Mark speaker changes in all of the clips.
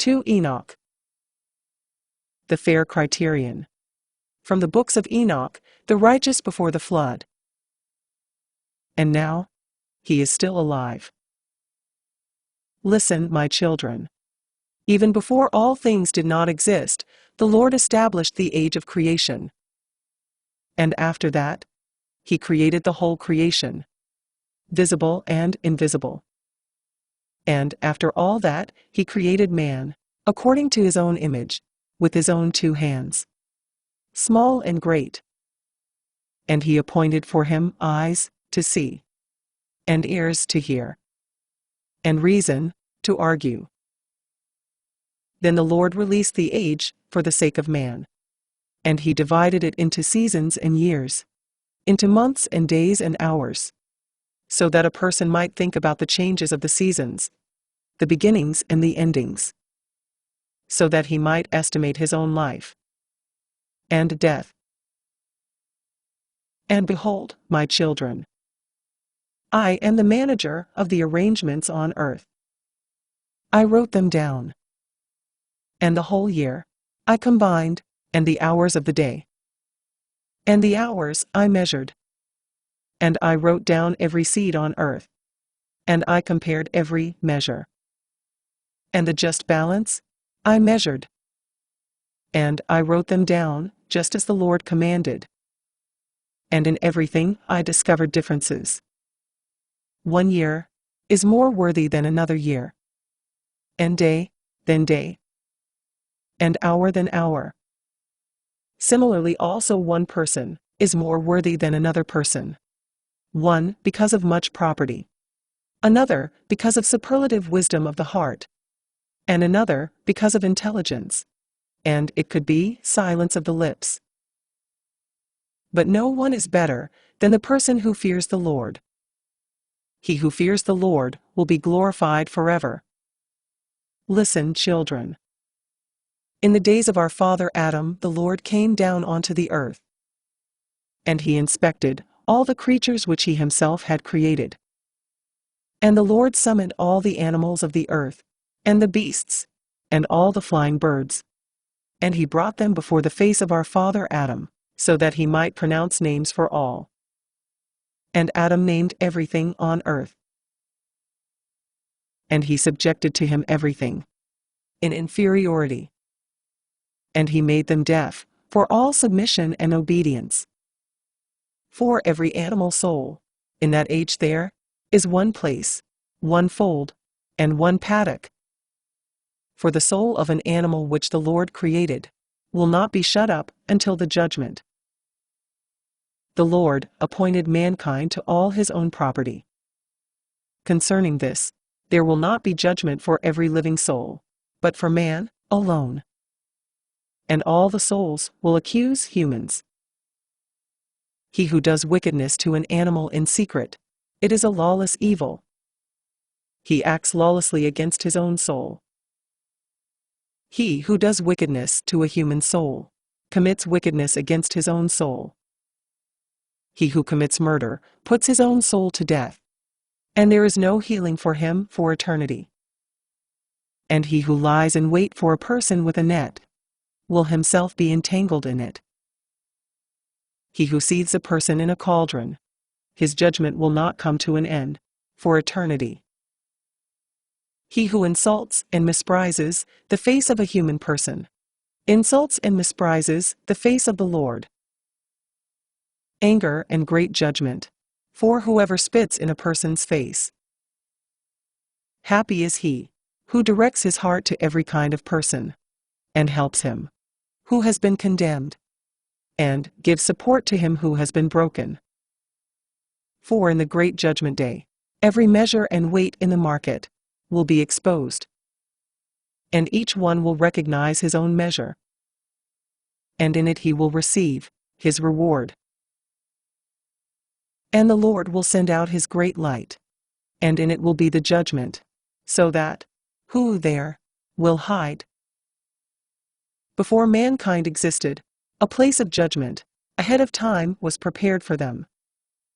Speaker 1: II Enoch. The Fair Criterion. From the books of Enoch, the righteous before the flood. And now, he is still alive. Listen, my children. Even before all things did not exist, the Lord established the age of creation. And after that, he created the whole creation, visible and invisible. And after all that, he created man, according to his own image, with his own 2 hands, small and great. And he appointed for him eyes to see, and ears to hear, and reason to argue. Then the Lord released the age for the sake of man. And he divided it into seasons and years, into months and days and hours, so that a person might think about the changes of the seasons, the beginnings and the endings, so that he might estimate his own life and death. And behold, my children, I am the manager of the arrangements on earth. I wrote them down. And the whole year, I combined, and the hours of the day. And the hours I measured. And I wrote down every seed on earth. And I compared every measure. And the just balance, I measured. And I wrote them down, just as the Lord commanded. And in everything I discovered differences. 1 year is more worthy than another year, and day than day, and hour than hour. Similarly also 1 person is more worthy than another person. 1 because of much property, another because of superlative wisdom of the heart, and another because of intelligence, and it could be silence of the lips. But no one is better than the person who fears the Lord. He who fears the Lord will be glorified forever. Listen, children. In the days of our father Adam, the Lord came down onto the earth. And he inspected all the creatures which he himself had created. And the Lord summoned all the animals of the earth, and the beasts, and all the flying birds. And he brought them before the face of our father Adam, so that he might pronounce names for all. And Adam named everything on earth. And he subjected to him everything in inferiority. And he made them deaf for all submission and obedience. For every animal soul, in that age there, is 1 place, 1 fold, and 1 paddock. For the soul of an animal which the Lord created will not be shut up until the judgment. The Lord appointed mankind to all his own property. Concerning this, there will not be judgment for every living soul, but for man alone. And all the souls will accuse humans. He who does wickedness to an animal in secret, it is a lawless evil. He acts lawlessly against his own soul. He who does wickedness to a human soul, commits wickedness against his own soul. He who commits murder puts his own soul to death, and there is no healing for him for eternity. And he who lies in wait for a person with a net will himself be entangled in it. He who seethes a person in a cauldron, his judgment will not come to an end for eternity. He who insults and misprises the face of a human person insults and misprises the face of the Lord. Anger and great judgment for whoever spits in a person's face. Happy is he who directs his heart to every kind of person, and helps him who has been condemned, and gives support to him who has been broken. For in the great judgment day, every measure and weight in the market will be exposed, and each one will recognize his own measure, and in it he will receive his reward. And the Lord will send out his great light, and in it will be the judgment, so that who there will hide? Before mankind existed, a place of judgment ahead of time was prepared for them,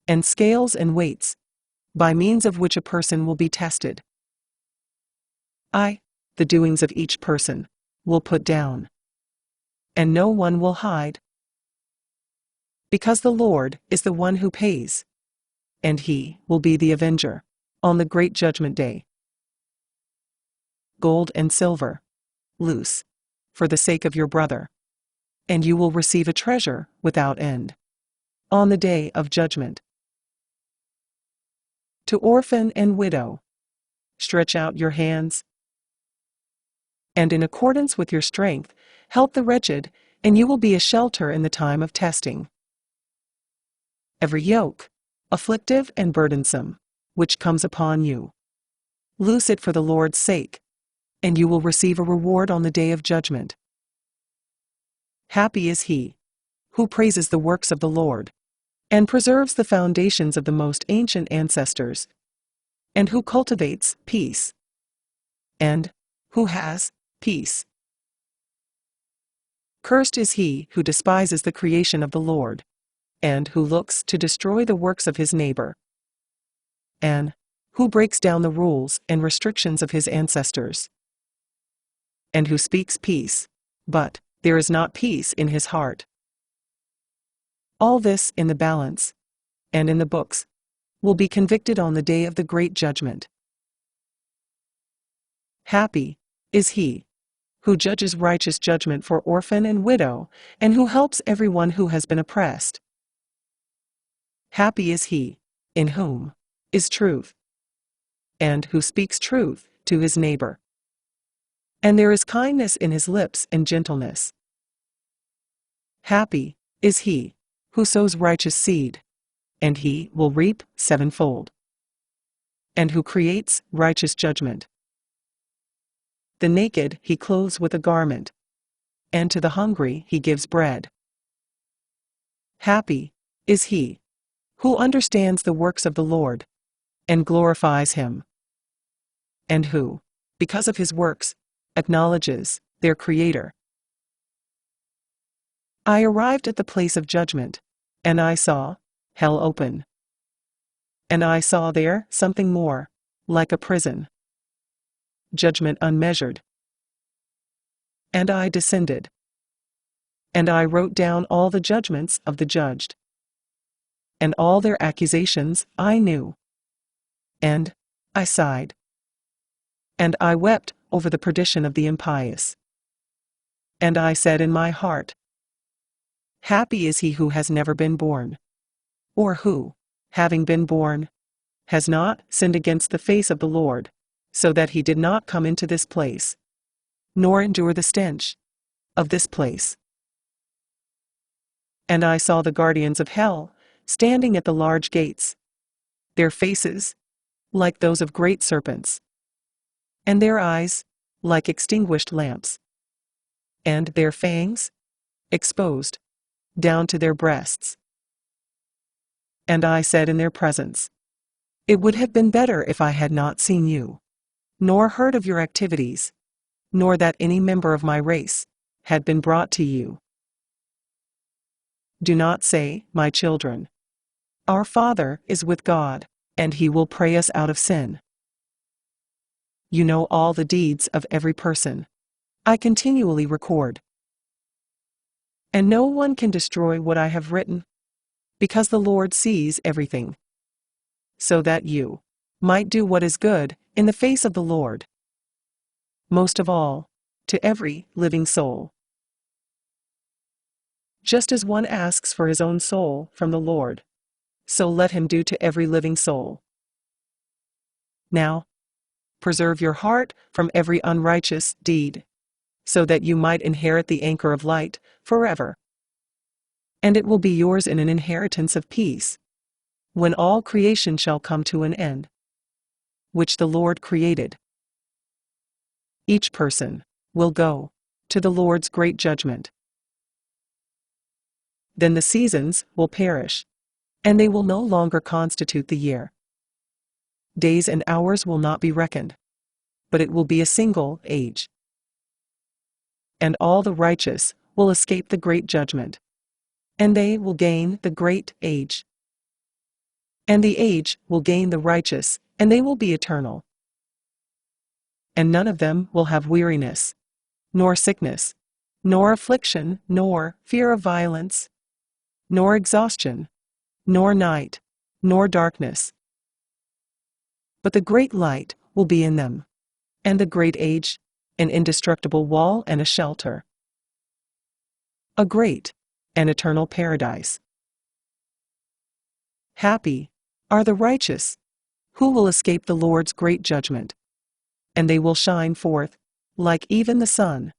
Speaker 1: and scales and weights, by means of which a person will be tested. I, the doings of each person will put down, and no one will hide. Because the Lord is the one who pays, and he will be the avenger on the great judgment day. Gold and silver, loose, for the sake of your brother, and you will receive a treasure without end on the day of judgment. To orphan and widow, stretch out your hands, and in accordance with your strength, help the wretched, and you will be a shelter in the time of testing. Every yoke, afflictive and burdensome, which comes upon you, loose it for the Lord's sake, and you will receive a reward on the day of judgment. Happy is he who praises the works of the Lord, and preserves the foundations of the most ancient ancestors, and who cultivates peace, and who has peace. Cursed is he who despises the creation of the Lord, and who looks to destroy the works of his neighbor, and who breaks down the rules and restrictions of his ancestors, and who speaks peace, but there is not peace in his heart. All this in the balance, and in the books, will be convicted on the day of the great judgment. Happy is he who judges righteous judgment for orphan and widow, and who helps everyone who has been oppressed. Happy is he in whom is truth, and who speaks truth to his neighbor, and there is kindness in his lips and gentleness. Happy is he who sows righteous seed, and he will reap sevenfold, and who creates righteous judgment. The naked he clothes with a garment, and to the hungry he gives bread. Happy is he who understands the works of the Lord, and glorifies him, and who, because of his works, acknowledges their Creator. I arrived at the place of judgment, and I saw hell open. And I saw there something more, like a prison. Judgment unmeasured. And I descended. And I wrote down all the judgments of the judged. And all their accusations I knew. And I sighed. And I wept over the perdition of the impious. And I said in my heart, happy is he who has never been born, or who, having been born, has not sinned against the face of the Lord, so that he did not come into this place, nor endure the stench of this place. And I saw the guardians of hell, standing at the large gates, their faces like those of great serpents, and their eyes like extinguished lamps, and their fangs exposed down to their breasts. And I said in their presence, it would have been better if I had not seen you, nor heard of your activities, nor that any member of my race had been brought to you. Do not say, my children, our Father is with God, and he will pray us out of sin. You know all the deeds of every person. I continually record. And no one can destroy what I have written, because the Lord sees everything, so that you might do what is good in the face of the Lord. Most of all, to every living soul. Just as one asks for his own soul from the Lord, so let him do to every living soul. Now, preserve your heart from every unrighteous deed, so that you might inherit the anchor of light forever. And it will be yours in an inheritance of peace, when all creation shall come to an end, which the Lord created. Each person will go to the Lord's great judgment. Then the seasons will perish, and they will no longer constitute the year. Days and hours will not be reckoned, but it will be a single age. And all the righteous will escape the great judgment, and they will gain the great age. And the age will gain the righteous, and they will be eternal. and none of them will have weariness, nor sickness, nor affliction, nor fear of violence, nor exhaustion, nor night, nor darkness. But the great light will be in them, and the great age, an indestructible wall and a shelter, a great and eternal paradise. Happy are the righteous, who will escape the Lord's great judgment, and they will shine forth, like even the sun,